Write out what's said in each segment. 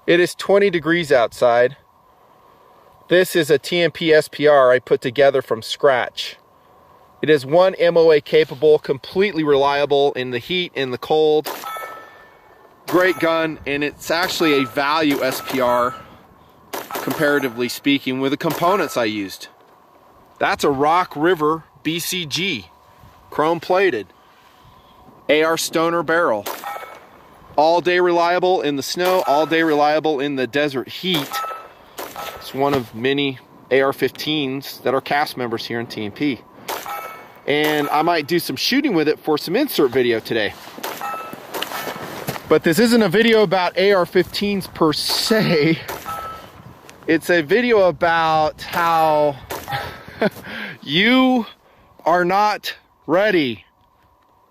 It is 20 degrees outside. This is a TMP SPR I put together from scratch. It is 1 MOA capable, completely reliable in the heat, in the cold. Great gun, and it's actually a value SPR, comparatively speaking, with the components I used. That's a Rock River BCG, chrome plated, AR Stoner barrel. All day reliable in the snow, all day reliable in the desert heat. It's one of many AR-15s that are cast members here in TMP. And I might do some shooting with it for some insert video today. But this isn't a video about AR-15s per se. It's a video about how you are not ready.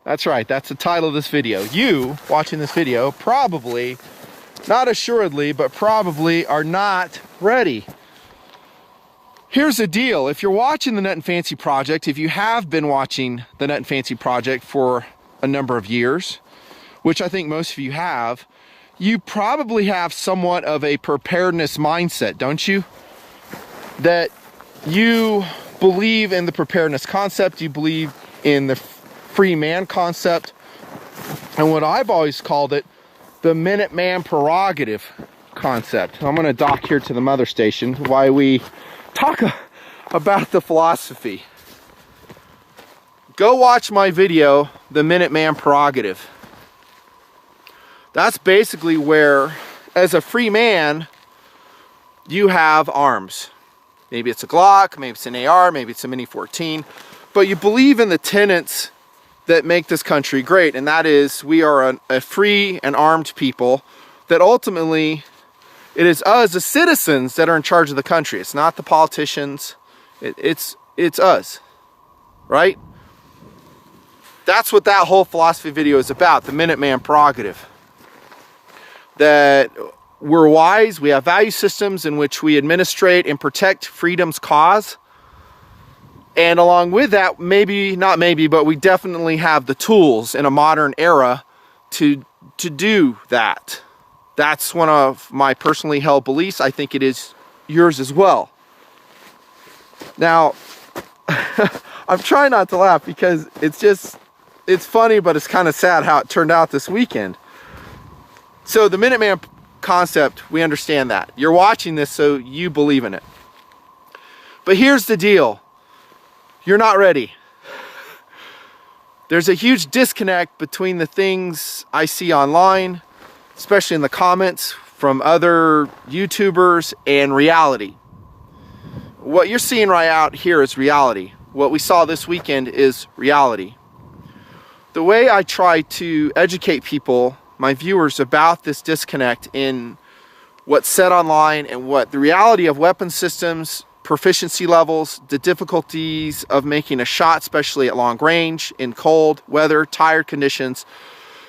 That's right, that's the title of this video. You, watching this video, probably, not assuredly, but probably are not ready. Here's the deal. If you're watching the Nut and Fancy Project, if you have been watching the Nut and Fancy Project for a number of years, which I think most of you have, you probably have somewhat of a preparedness mindset, don't you? That you believe in the preparedness concept, you believe in the free man concept, and what I've always called it, the Minuteman prerogative concept. I'm going to dock here to the mother station while we talk about the philosophy. Go watch my video, the Minuteman prerogative. That's basically where, as a free man, you have arms. Maybe it's a Glock, maybe it's an AR, maybe it's a Mini 14, but you believe in the tenets that make this country great, and that is we are a free and armed people, that ultimately it is us, the citizens, that are in charge of the country. It's not the politicians, it's us, right? That's what that whole philosophy video is about, the Minuteman prerogative. That we're wise, we have value systems in which we administrate and protect freedom's cause. And along with that, maybe, not maybe, but we definitely have the tools in a modern era to do that. That's one of my personally held beliefs. I think it is yours as well. Now, I'm trying not to laugh because it's funny, but it's kind of sad how it turned out this weekend. So the Minuteman concept, we understand that. You're watching this, so you believe in it. But here's the deal. You're not ready. There's a huge disconnect between the things I see online, especially in the comments from other YouTubers, and reality. What you're seeing right out here is reality. What we saw this weekend is reality. The way I try to educate people, my viewers, about this disconnect in what's said online and what the reality of weapon systems, proficiency levels, the difficulties of making a shot, especially at long range, in cold weather, tired conditions.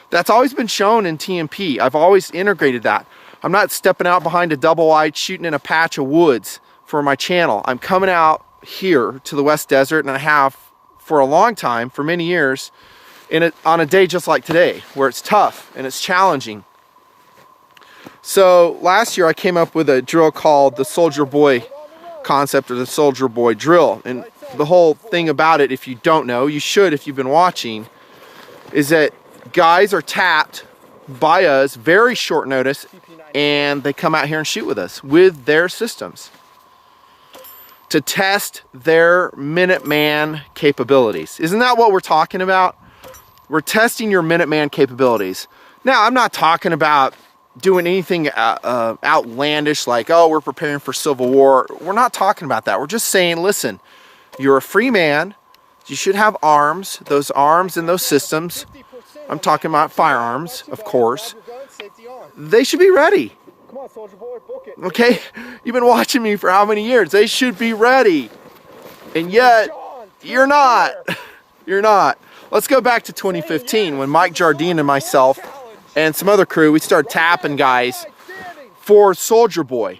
That's always been shown in TMP. I've always integrated that. I'm not stepping out behind a double wide shooting in a patch of woods for my channel. I'm coming out here to the West Desert, and I have for a long time, for many years, on a day just like today, where it's tough and it's challenging. So last year I came up with a drill called the Soldier Boy concept, or the Soldier Boy drill. And the whole thing about it, if you don't know, you should if you've been watching, is that guys are tapped by us very short notice, and they come out here and shoot with us with their systems to test their Minuteman capabilities. Isn't that what we're talking about? We're testing your Minuteman capabilities. Now, I'm not talking about doing anything outlandish like, oh, we're preparing for Civil War. We're not talking about that. We're just saying, listen, you're a free man. You should have arms. Those arms and those systems, I'm talking about firearms, of course. They should be ready. Come on, Soldier Boy, book it. Okay? You've been watching me for how many years? They should be ready. And yet, you're not. You're not. Let's go back to 2015 when Mike Jardine and myself and some other crew, we started tapping guys for Soldier Boy.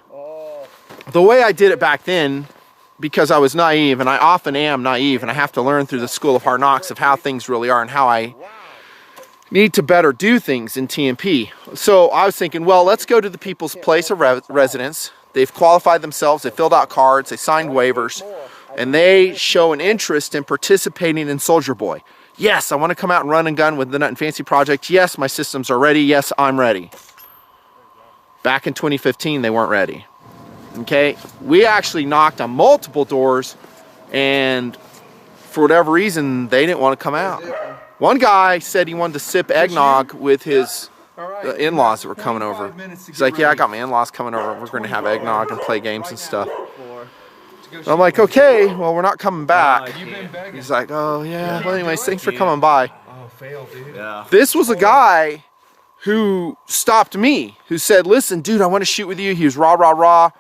The way I did it back then, because I was naive, and I often am naive, and I have to learn through the School of Hard Knocks of how things really are and how I need to better do things in TMP. So I was thinking, well, let's go to the people's place of residence. They've qualified themselves, they filled out cards, they signed waivers, and they show an interest in participating in Soldier Boy. Yes, I want to come out and run and gun with the Nut and Fancy project. Yes, my systems are ready. Yes, I'm ready. Back in 2015, they weren't ready. Okay, we actually knocked on multiple doors, and for whatever reason, they didn't want to come out. One guy said he wanted to sip eggnog with his in-laws that were coming over. He's like, yeah, I got my in-laws coming over. We're going to have eggnog and play games and stuff. And I'm like, okay, well, we're not coming back. He's like, oh, yeah. Well, anyways, thanks for coming by. This was a guy who stopped me, who said, listen, dude, I want to shoot with you. He was rah, rah, rah.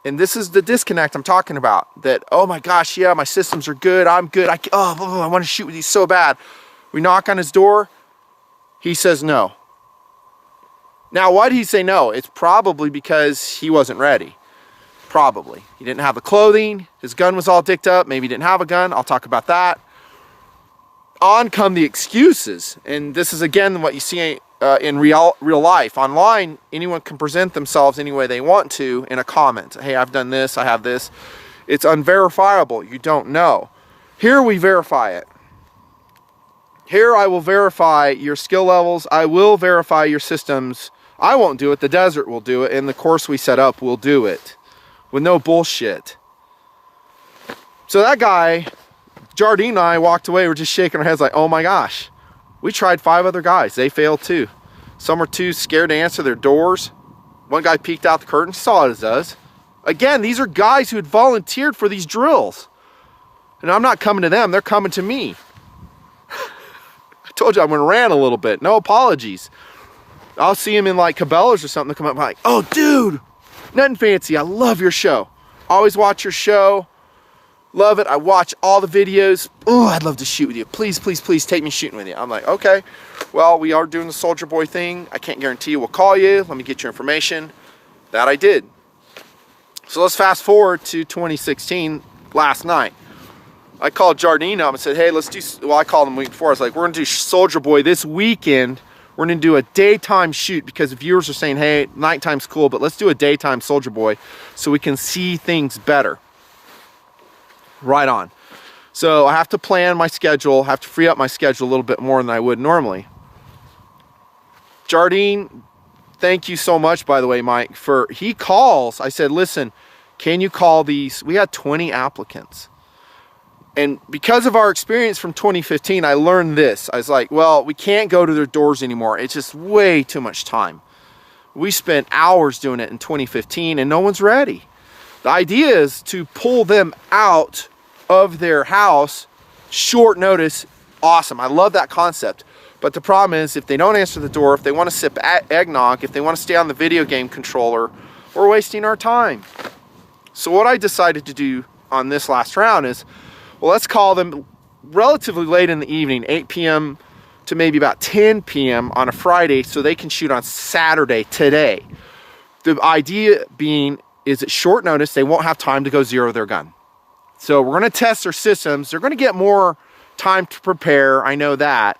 And this is the disconnect I'm talking about. That, oh my gosh, yeah, my systems are good. I'm good. I want to shoot with you so bad. We knock on his door. He says no. Now, why did he say no? It's probably because he wasn't ready. Probably. He didn't have the clothing. His gun was all dicked up. Maybe he didn't have a gun. I'll talk about that. On come the excuses. And this is, again, what you see in real life. Online, anyone can present themselves any way they want to in a comment. Hey, I've done this. I have this. It's unverifiable. You don't know. Here we verify it. Here I will verify your skill levels. I will verify your systems. I won't do it. The desert will do it. And the course we set up will do it. With no bullshit. So that guy, Jardine and I walked away. We're just shaking our heads like, oh my gosh. We tried 5 other guys. They failed too. Some were too scared to answer their doors. One guy peeked out the curtain. Saw it as us. Again, these are guys who had volunteered for these drills. And I'm not coming to them. They're coming to me. I told you I'm going to rant a little bit. No apologies. I'll see him in like Cabela's or something. They'll come up and be like, oh, dude, Nut and Fancy, I love your show. Always watch your show. Love it. I watch all the videos. Oh, I'd love to shoot with you. Please, please, please take me shooting with you. I'm like, okay. Well, we are doing the Soldier Boy thing. I can't guarantee you we'll call you. Let me get your information. That I did. So let's fast forward to 2016, last night. I called Jardine up and said, hey, let's do, well, I called him the week before. I was like, we're going to do Soldier Boy this weekend. We're going to do a daytime shoot because viewers are saying, hey, nighttime's cool, but let's do a daytime Soldier Boy so we can see things better. Right on. So I have to plan my schedule, have to free up my schedule a little bit more than I would normally. Jardine, thank you so much, by the way, Mike, for, he calls. I said, listen, can you call these? We had 20 applicants. And because of our experience from 2015, I learned this. I was like, well, we can't go to their doors anymore. It's just way too much time. We spent hours doing it in 2015 and no one's ready. The idea is to pull them out of their house, short notice. Awesome. I love that concept. But the problem is if they don't answer the door, if they want to sip eggnog, if they want to stay on the video game controller, we're wasting our time. So what I decided to do on this last round is, well, let's call them relatively late in the evening, 8 p.m. to maybe about 10 p.m. on a Friday so they can shoot on Saturday today. The idea being is at short notice, they won't have time to go zero their gun. So we're going to test their systems. They're going to get more time to prepare. I know that.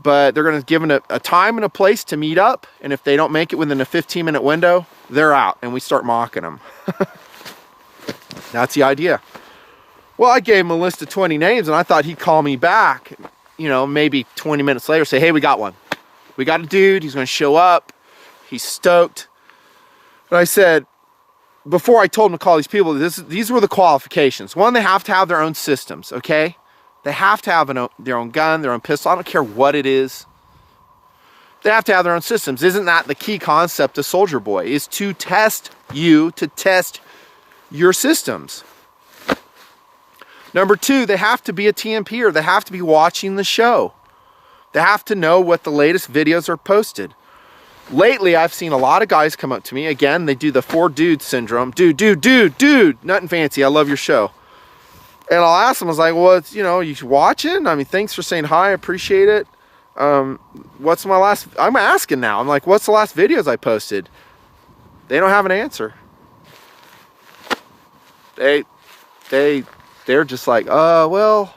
But they're going to give them a time and a place to meet up. And if they don't make it within a 15-minute window, they're out. And we start mocking them. That's the idea. Well, I gave him a list of 20 names, and I thought he'd call me back, you know, maybe 20 minutes later, say, hey, we got one. We got a dude. He's going to show up. He's stoked. But I said, before I told him to call these people, these were the qualifications. One, they have to have their own systems, okay? They have to have their own gun, their own pistol. I don't care what it is. They have to have their own systems. Isn't that the key concept of Soldier Boy? Is to test you, to test your systems. Number 2, they have to be a TMPer. They have to be watching the show. They have to know what the latest videos are posted. Lately, I've seen a lot of guys come up to me. Again, they do the 4 dude syndrome. Dude, Nut and Fancy, I love your show. And I'll ask them, I was like, well, it's, you know, you watching? I mean, thanks for saying hi, I appreciate it. What's my last, I'm asking now. I'm like, what's the last videos I posted? They don't have an answer. They're just like, well,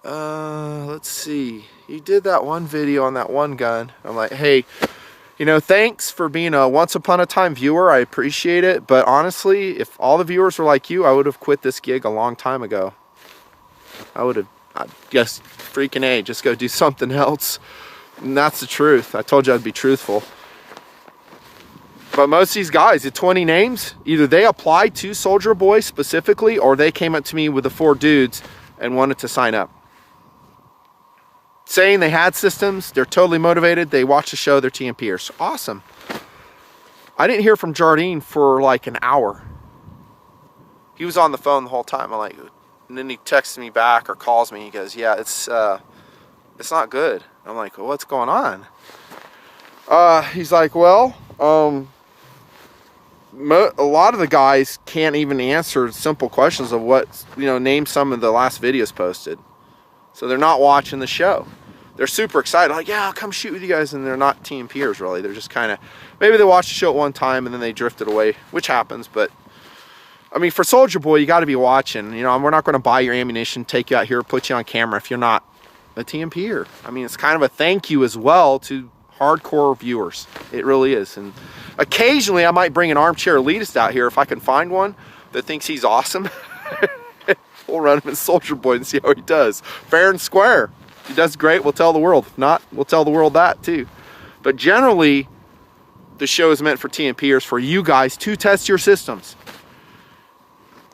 let's see. you did that one video on that one gun. I'm like, hey, you know, thanks for being a once upon a time viewer. I appreciate it. But honestly, if all the viewers were like you, I would have quit this gig a long time ago. I would have, I guess, freaking A, just go do something else. And that's the truth. I told you I'd be truthful. But most of these guys, the 20 names, either they applied to Soulja Boy specifically, or they came up to me with the 4 dudes and wanted to sign up. Saying they had systems, they're totally motivated, they watch the show, they're TMPers. Awesome. I didn't hear from Jardine for like an hour. He was on the phone the whole time. I'm like, and then he texts me back or calls me. He goes, yeah, it's not good. I'm like, well, what's going on? He's like, well, a lot of the guys can't even answer simple questions of what, you know, name some of the last videos posted. So they're not watching the show. They're super excited, like, yeah, I'll come shoot with you guys, and they're not TMPers really. They're just kind of, maybe they watched the show at one time and then they drifted away, which happens. But I mean, for Soulja Boy, you got to be watching. You know, we're not going to buy your ammunition, take you out here, put you on camera if you're not a TMPer. I mean, it's kind of a thank you as well to hardcore viewers. It really is. And occasionally I might bring an armchair elitist out here if I can find one that thinks he's awesome. We'll run him as Soulja Boy and see how he does. Fair and square. If he does great, we'll tell the world. If not, we'll tell the world that too. But generally, the show is meant for TMPers, for you guys to test your systems.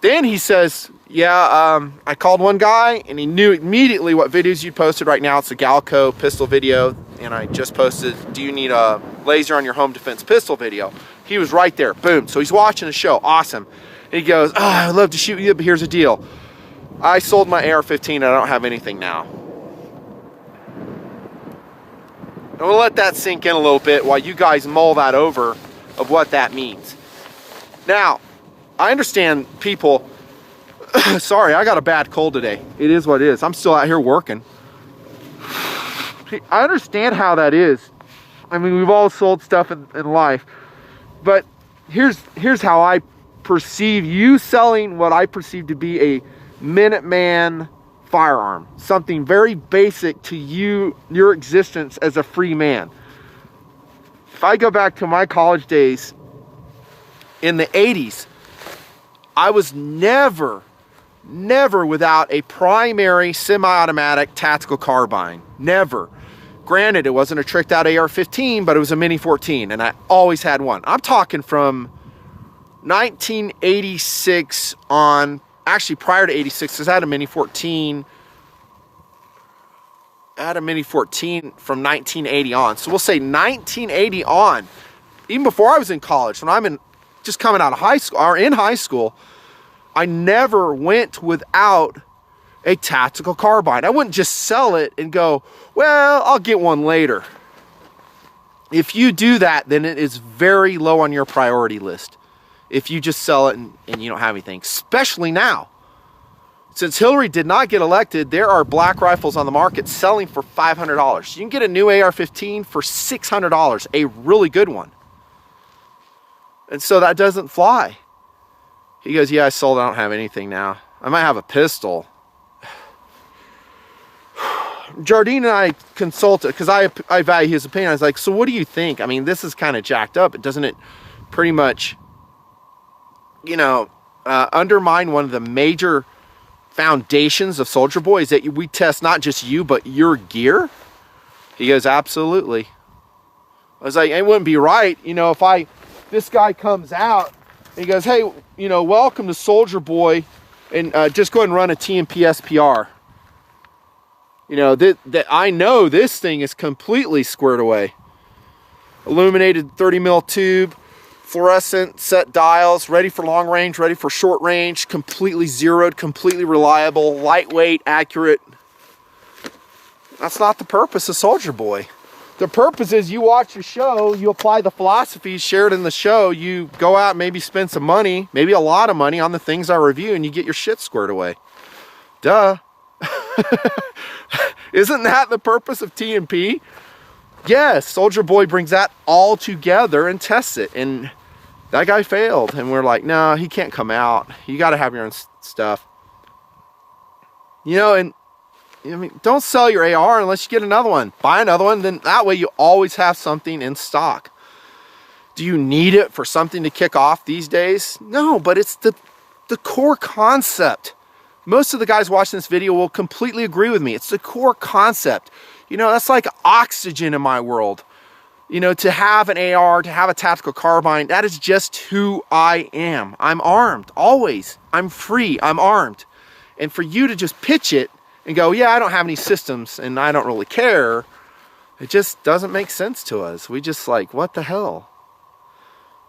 Then he says, yeah, I called one guy and he knew immediately what videos you posted right now. It's a Galco pistol video. And I just posted, do you need a laser on your home defense pistol video? He was right there, boom. So he's watching the show, awesome. And he goes, oh, I'd love to shoot you, but here's the deal. I sold my AR-15 and I don't have anything now. And we'll let that sink in a little bit while you guys mull that over of what that means. Now, I understand people, sorry, I got a bad cold today. It is what it is. I'm still out here working. I understand how that is. I mean, we've all sold stuff in life. But here's how I perceive you selling what I perceive to be a Minuteman firearm. Something very basic to you, your existence as a free man. If I go back to my college days in the 80s, I was never without a primary semi-automatic tactical carbine. Never. Granted, it wasn't a tricked out AR-15, but it was a Mini 14, and I always had one. I'm talking from 1986 on, actually prior to 86, because I had a Mini 14. I had a Mini 14 from 1980 on. So we'll say 1980 on, even before I was in college, when I'm just coming out of high school, or in high school, I never went without a tactical carbine. I wouldn't just sell it and go, well, I'll get one later. If you do that, then it is very low on your priority list. If you just sell it and you don't have anything, especially now. Since Hillary did not get elected, there are black rifles on the market selling for $500. You can get a new AR-15 for $600, a really good one. And so that doesn't fly. He goes, yeah, I sold it. I don't have anything now. I might have a pistol. Jardine and I consulted, because I value his opinion. I was like, so what do you think? I mean, this is kind of jacked up. Doesn't it pretty much, you know, undermine one of the major foundations of Soulja Boy, is that we test not just you, but your gear? He goes, absolutely. I was like, it wouldn't be right, you know, if this guy comes out, and he goes, hey, you know, welcome to Soulja Boy, and just go ahead and run a TMP SPR. You know, that I know this thing is completely squared away. Illuminated 30 mil tube, fluorescent set dials, ready for long range, ready for short range, completely zeroed, completely reliable, lightweight, accurate. That's not the purpose of Soulja Boy. The purpose is you watch your show, you apply the philosophies shared in the show, you go out and maybe spend some money, maybe a lot of money on the things I review, and you get your shit squared away. Duh. Isn't that the purpose of TMP? Yes, Soulja Boy brings that all together and tests it, and that guy failed, and we're like, no, he can't come out. You got to have your own stuff. You know, and I mean, don't sell your AR unless you get another one. Buy another one, then that way you always have something in stock. Do you need it for something to kick off these days? No, but it's the core concept. Most of the guys watching this video will completely agree with me. It's the core concept. You know, that's like oxygen in my world. You know, to have an AR, to have a tactical carbine, that is just who I am. I'm armed, always. I'm free, I'm armed. And for you to just pitch it and go, yeah, I don't have any systems and I don't really care, it just doesn't make sense to us. We just like, what the hell?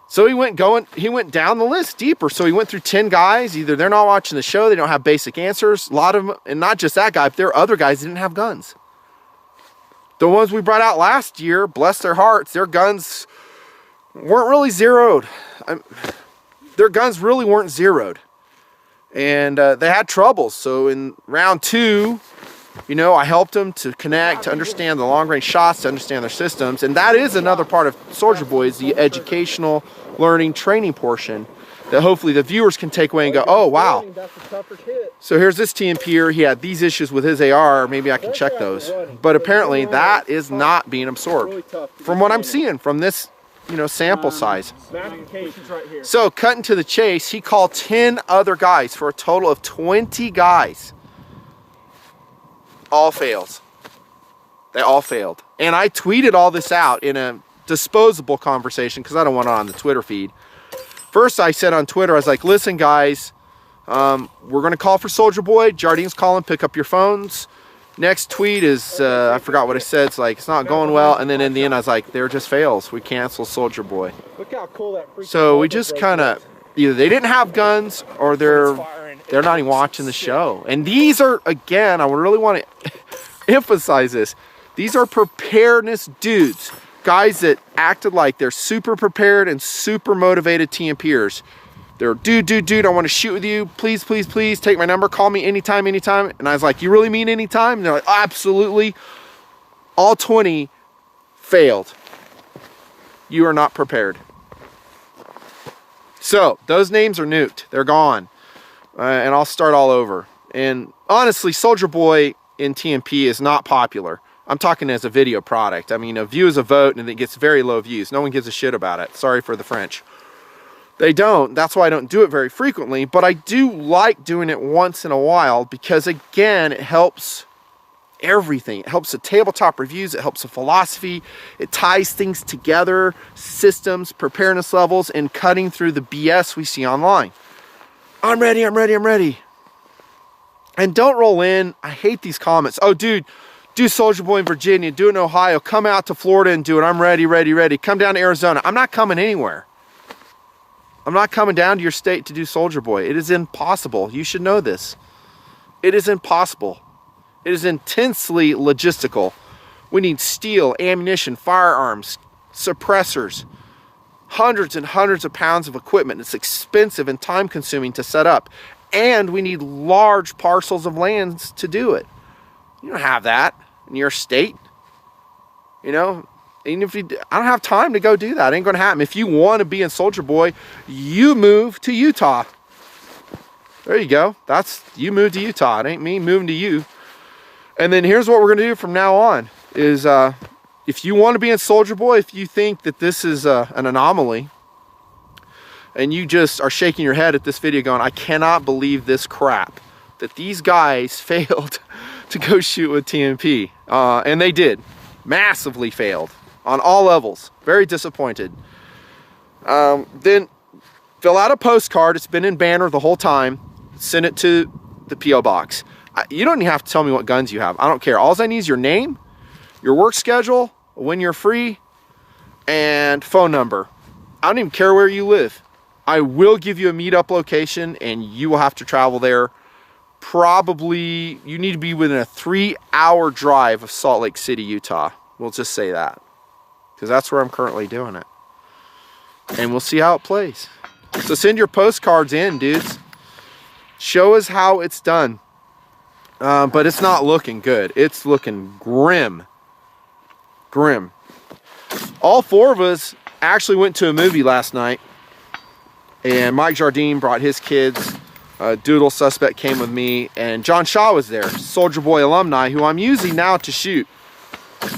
So he went down the list deeper. So he went through 10 guys. Either they're not watching the show, they don't have basic answers. A lot of them, and not just that guy, but there are other guys that didn't have guns. The ones we brought out last year, bless their hearts, their guns weren't really zeroed. Their guns really weren't zeroed. And they had troubles. So in round 2, you know, I helped them to connect, to understand the long-range shots, to understand their systems. And that is another part of Soldier Boy, is the educational, learning, training portion that hopefully the viewers can take away and go, oh, wow. So here's this TMPer. He had these issues with his AR. Maybe I can check those. But apparently that is not being absorbed from what I'm seeing from this, you know, sample size. So cutting to the chase, he called 10 other guys for a total of 20 guys. All fails. They all failed. And I tweeted all this out in a disposable conversation because I don't want it on the Twitter feed. First, I said on Twitter, I was like, listen, guys, we're going to call for Soldier Boy. Jardine's calling, pick up your phones. Next tweet is, I forgot what I said. It's like, it's not going well. And then in the end, I was like, they're just fails. We cancel Soldier Boy. Look how cool that freaking so we just kind of, either they didn't have guns or they're not even watching the show. And these are, again, I really want to emphasize this. These are preparedness dudes. Guys that acted like they're super prepared and super motivated TMPers. They're, dude, I want to shoot with you. Please, please, please take my number. Call me anytime. And I was like, you really mean anytime? And they're like, oh, absolutely. All 20 failed. You are not prepared. So those names are nuked. They're gone. And I'll start all over. And honestly, Soldier Boy in TMP is not popular. I'm talking as a video product. I mean, a view is a vote and it gets very low views. No one gives a shit about it. Sorry for the French. They don't. That's why I don't do it very frequently. But I do like doing it once in a while because, again, it helps everything. It helps the tabletop reviews. It helps the philosophy. It ties things together, systems, preparedness levels, and cutting through the BS we see online. I'm ready. And don't roll in. I hate these comments. Oh, dude. Do Soldier Boy in Virginia, do it in Ohio, come out to Florida and do it. I'm ready. Come down to Arizona. I'm not coming anywhere. I'm not coming down to your state to do Soldier Boy. It is impossible. You should know this. It is impossible. It is intensely logistical. We need steel, ammunition, firearms, suppressors, hundreds and hundreds of pounds of equipment. It's expensive and time consuming to set up. And we need large parcels of lands to do it. You don't have that in your state. You know, even if I don't have time to go do that. It ain't going to happen. If you want to be in Soldier Boy, you move to Utah. There you go. You move to Utah. It ain't me moving to you. And then here's what we're going to do from now on is if you want to be in Soldier Boy, if you think that this is an anomaly and you just are shaking your head at this video going, I cannot believe this crap, that these guys failed to go shoot with TMP. And they did. Massively failed on all levels. Very disappointed. Then fill out a postcard. It's been in banner the whole time. Send it to the P.O. box. You don't even have to tell me what guns you have. I don't care. All I need is your name, your work schedule, when you're free, and phone number. I don't even care where you live. I will give you a meetup location and you will have to travel there. Probably, you need to be within a 3-hour drive of Salt Lake City, Utah. We'll just say that. Because that's where I'm currently doing it. And we'll see how it plays. So send your postcards in, dudes. Show us how it's done. But it's not looking good. It's looking grim. Grim. All 4 of us actually went to a movie last night. And Mike Jardine brought his kids. Doodle Suspect came with me, and John Shaw was there, Soldier Boy alumni, who I'm using now to shoot.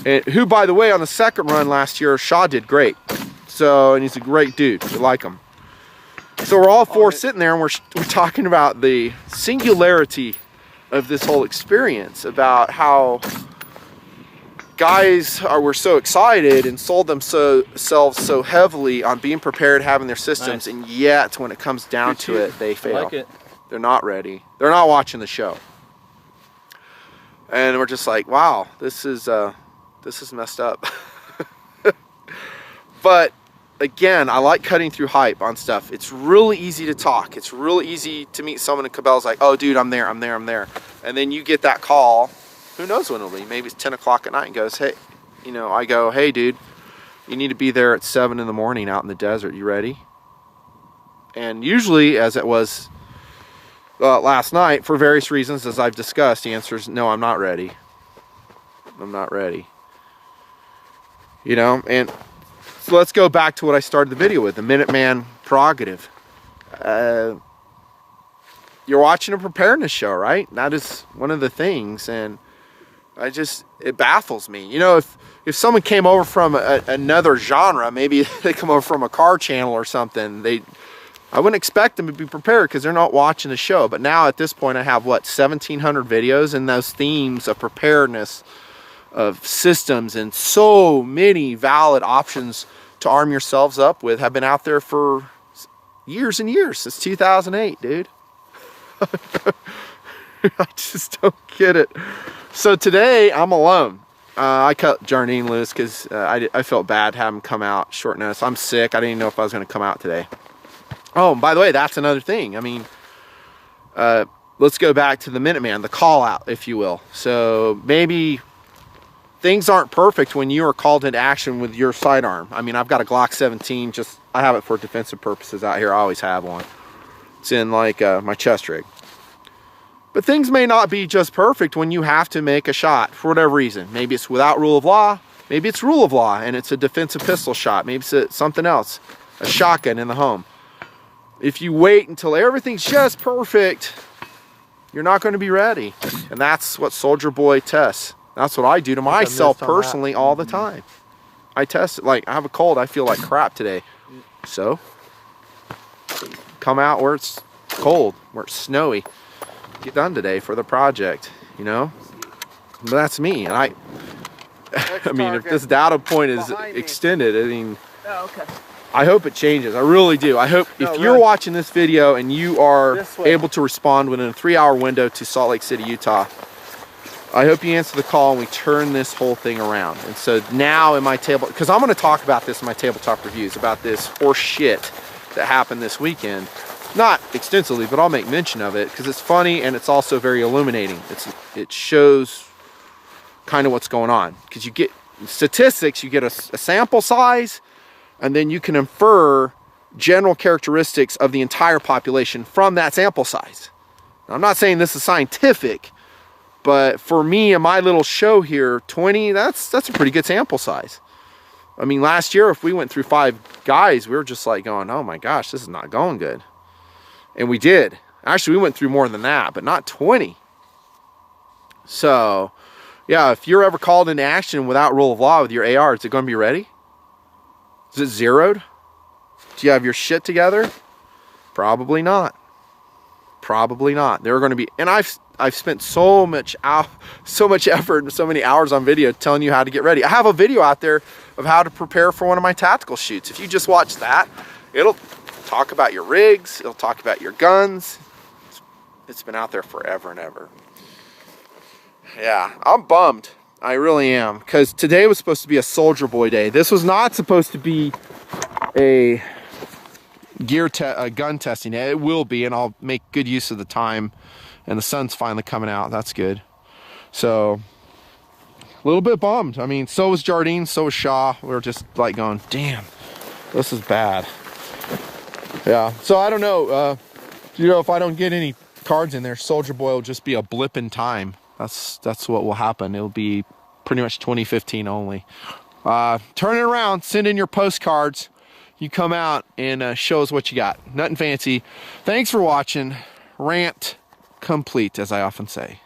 And who, by the way, on the second run last year, Shaw did great. So, and he's a great dude. We like him. So we're all four sitting there, and we're talking about the singularity of this whole experience, about how guys were so excited and sold themselves so heavily on being prepared, having their systems, and yet when it comes down to it, they fail. I like it. They're not ready. They're not watching the show. And we're just like, wow, this is messed up. But again, I like cutting through hype on stuff. It's really easy to talk. It's really easy to meet someone in Cabela's like, oh dude, I'm there. And then you get that call, who knows when it'll be, maybe it's 10 o'clock at night, and goes, hey, you know, I go, hey dude, you need to be there at 7 in the morning out in the desert. You ready? And usually, as it was last night, for various reasons, as I've discussed, the answer is no, I'm not ready. I'm not ready. You know, and so let's go back to what I started the video with, the Minuteman prerogative. You're watching a preparedness show, right? That is one of the things, and it baffles me. You know, if someone came over from another genre, maybe they come over from a car channel or something, I wouldn't expect them to be prepared because they're not watching the show. But now at this point, I have, what, 1,700 videos, and those themes of preparedness, of systems, and so many valid options to arm yourselves up with have been out there for years and years, since 2008, dude. I just don't get it. So today, I'm alone. I cut Jardine loose because I felt bad having him come out short notice. I'm sick. I didn't even know if I was going to come out today. Oh, and by the way, that's another thing. I mean, let's go back to the Minuteman, the call out, if you will. So maybe things aren't perfect when you are called into action with your sidearm. I mean, I've got a Glock 17, I have it for defensive purposes out here. I always have one. It's in like my chest rig. But things may not be just perfect when you have to make a shot for whatever reason. Maybe it's without rule of law. Maybe it's rule of law and it's a defensive pistol shot. Maybe it's something else, a shotgun in the home. If you wait until everything's just perfect, you're not going to be ready. And that's what Soldier Boy tests. That's what I do to myself personally all the time. I test it. Like, I have a cold. I feel like crap today. So, come out where it's cold, where it's snowy. Get done today for the project, you know? But that's me. And I mean, if this data point is extended, I mean, I hope it changes. I really do. I hope if you're watching this video and you are able to respond within a 3-hour window to Salt Lake City, Utah, I hope you answer the call and we turn this whole thing around. And so now in my table, because I'm going to talk about this in my tabletop reviews, about this horse shit that happened this weekend. Not extensively, but I'll make mention of it because it's funny and it's also very illuminating. It shows kind of what's going on. Because you get statistics, you get a sample size, and then you can infer general characteristics of the entire population from that sample size. Now, I'm not saying this is scientific, but for me and my little show here, 20, that's a pretty good sample size. I mean, last year, if we went through 5 guys, we were just like going, oh my gosh, this is not going good. And we did. Actually, we went through more than that, but not 20. So, yeah, if you're ever called into action without rule of law with your AR, is it going to be ready? Is it zeroed? Do you have your shit together? Probably not. Probably not. There are going to be, and I've spent so much effort and so many hours on video telling you how to get ready. I have a video out there of how to prepare for one of my tactical shoots. If you just watch that, it'll talk about your rigs, it'll talk about your guns. It's been out there forever and ever. Yeah, I'm bummed. I really am, because today was supposed to be a Soldier Boy day. This was not supposed to be a gun testing day. It will be, and I'll make good use of the time. And the sun's finally coming out. That's good. So, a little bit bummed. I mean, so was Jardine, so was Shaw. We were just like going, damn, this is bad. Yeah, so I don't know. You know, if I don't get any cards in there, Soldier Boy will just be a blip in time. That's what will happen. It'll be pretty much 2015 only. Turn it around. Send in your postcards. You come out and show us what you got. Nut and Fancy. Thanks for watching. Rant complete, as I often say.